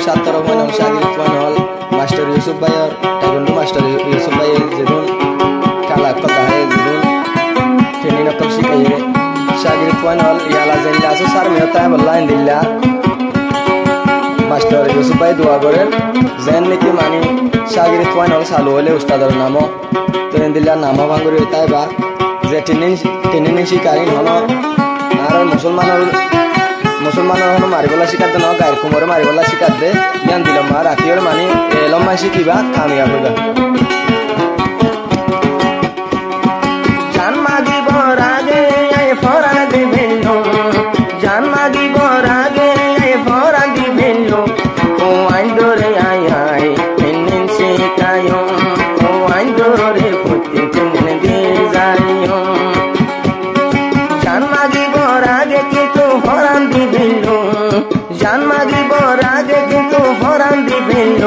ছাত্র হল শাগিরিদ হল মাস্টার ইউসুফ ভাইয়ের টাইকন্ডো মাস্টার ইউসুফ ভাইয়ের যেমন কালা কথা হয় যেমন ট্রেনিং অকল শিখাইয়ে শাগিরিদ হল ইয়ালা জানলে আছে স্যার মেহতা বললা ইন্দিল্লা মাস্টার ইউসুফ ভাই দোয়া করেন যেন নাকি মানে শাগিরিদ হল চালু হলে উস্তাদের নামও তো ইন্দিল্লা নামও ভাঙরি তাই বা যে ট্রেনিং শিকারি হল আর মুসলমানের হলো মারিবলা শিকার দেন গায়ের কুমোরে মারিবলা শিকার দে জ্ঞান দিল মা রাখিওর মানে এলম মাসি কিবা কামিয়া হইবা জান মাগিব রাগে ফরান দিবেন জান মাগিব রাগে ফরান দিবেন ও আইন্দরে আয় আয় নিন শিকায় ও আইন্দরে ফুটি তুমি দে যাইও জান মাগিব রাগে কিন্তু ফরান দিবেন জান মাগিব রাগে কিন্তু ফরান দিবেন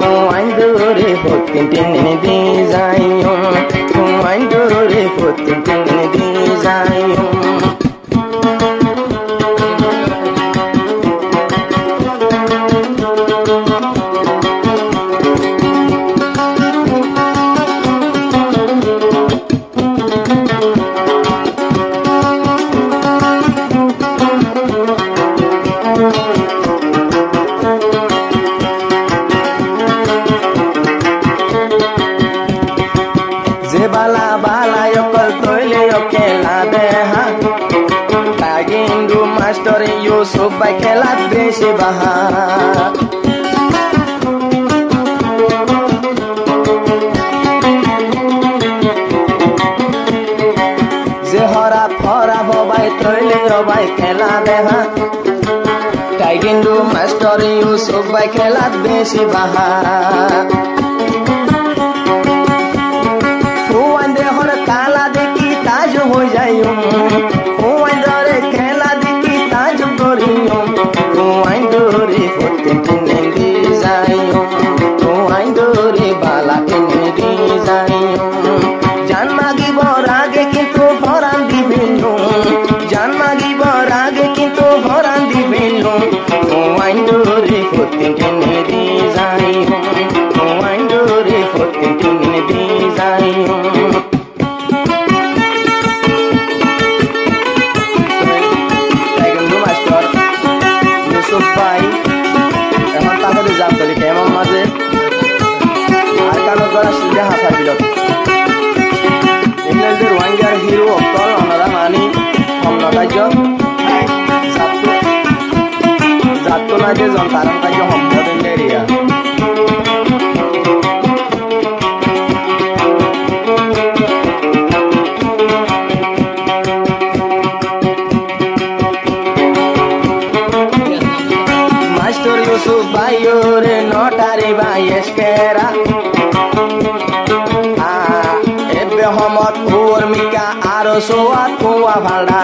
ও আইন্দরে ফুটি তুমি দে যাইও ও আইন্দরে ফুটি তুমি দে যাইও বালা বালা অকল তৈলে খেলা দেহা টাইগিন্ডু মাস্টার ইউসুফ ভাই খেলা বেশি বাহা যে হরা ফরা ভাই তৈলে ভাই খেলা দেহা টাইগিন্ডু মাস্টার ইউসুফ ভাই খেলা বেশি বাহা কালা দেখি তাজ হয়ে যাইও ও আইন্দরে খেলা দেখি তাজ করিও ও আইন্দরে ফতে টেনে দি যাইও ও আইন্দরে বালা টেনে দি যাইও জান মাগিব রাগে কিন্তু ফরান দিবেন জান মাগিব রাগে কিন্তু ফরান দিবেন ও আইন্দরে ফতে টেনে দি যাইও ও আইন্দরে ফতে টেনে দি যাইও এখন তাহলে জামতলি কেমন মাঝে আর কালো করা সিধে হাসা বিলত ইংল্যান্ডের ওয়াঙ্গার হিরো অক্টর ওনারা মানি সম্রাজ্য জাতো লাগে যন্তারণ কার্য সম্পদ area Yusuf Bayore notari bayeskera Ebbe homot urmika aro soat kuwa valda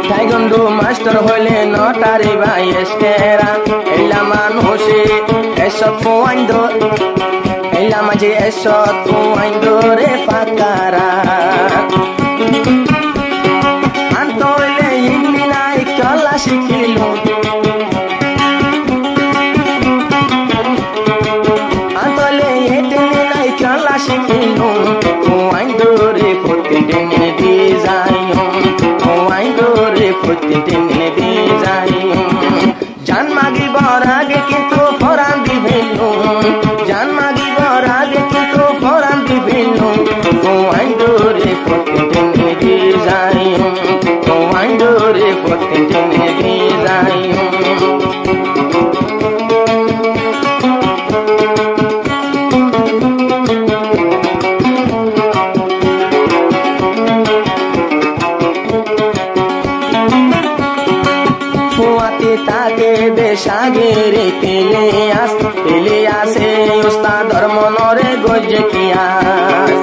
Taekwondo master hole notari bayeskera Ella manushe esot fuando Ella maji esot fuandore fakara Antole indina ikala shikilo Antole indina ikala shikilo Fuandore futindine dizayo Fuandore futindine dizayo Jan magi barage kintu foran dibelo Jan magi barage kintu foran dibelo Fuandore futindine dizayo Fuandore futindine dizayo তাকে দেশাগেরে তেলে আসে উস্তাদর মনরে গজে কিয়াস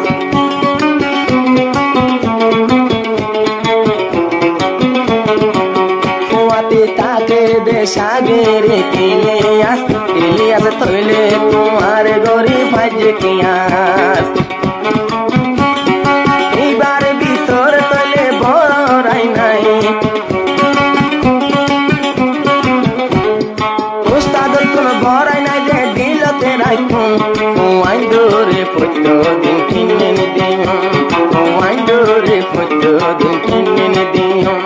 ফুয়াতে তাকে দেশাগেরে তেলে আসে তৈলে তোমার গরি ভাজে কিয়াস dore foto din tinin dium fuain dore foto din tinin dium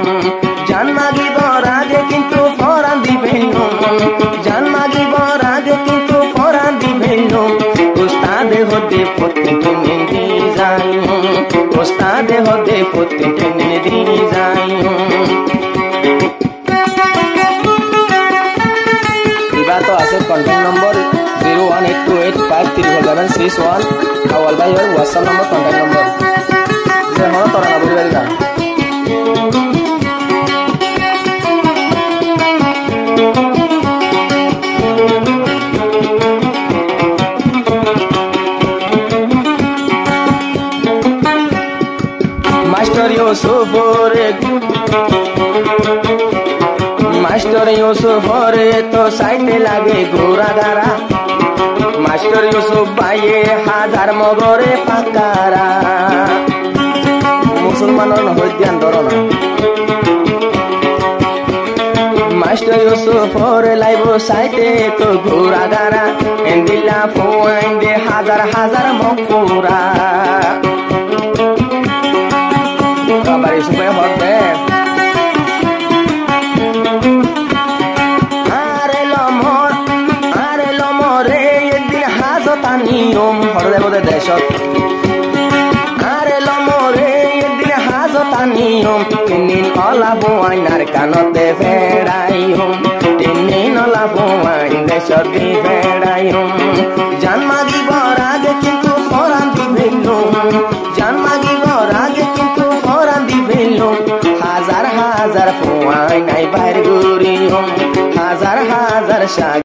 janmagi borage kintu foran dibenu janmagi borage kintu foran dibenu ustade hode fotin tinin di jayum ustade hode fotin tinin di jayum तो आसे contact number 01828531161 awal bayor WhatsApp number contact number je hono tora na buri bari master Yusuf ore to saite lage gora gara Master Yusuf baye hazar mogore pakara Musulmanon hoidyan dorona Master Yusuf ore laibo saite to gora gara endilla foinde hazar mokura kabar Yusuf hobe horde deshot are lomore din hazotanium tinin olabu ainar kanote ferayum tinin olabu ain deshot di ferayum janmagi borage kintu foran dibelum janmagi borage kintu foran dibelum hazar fuain ai bair gurium hazar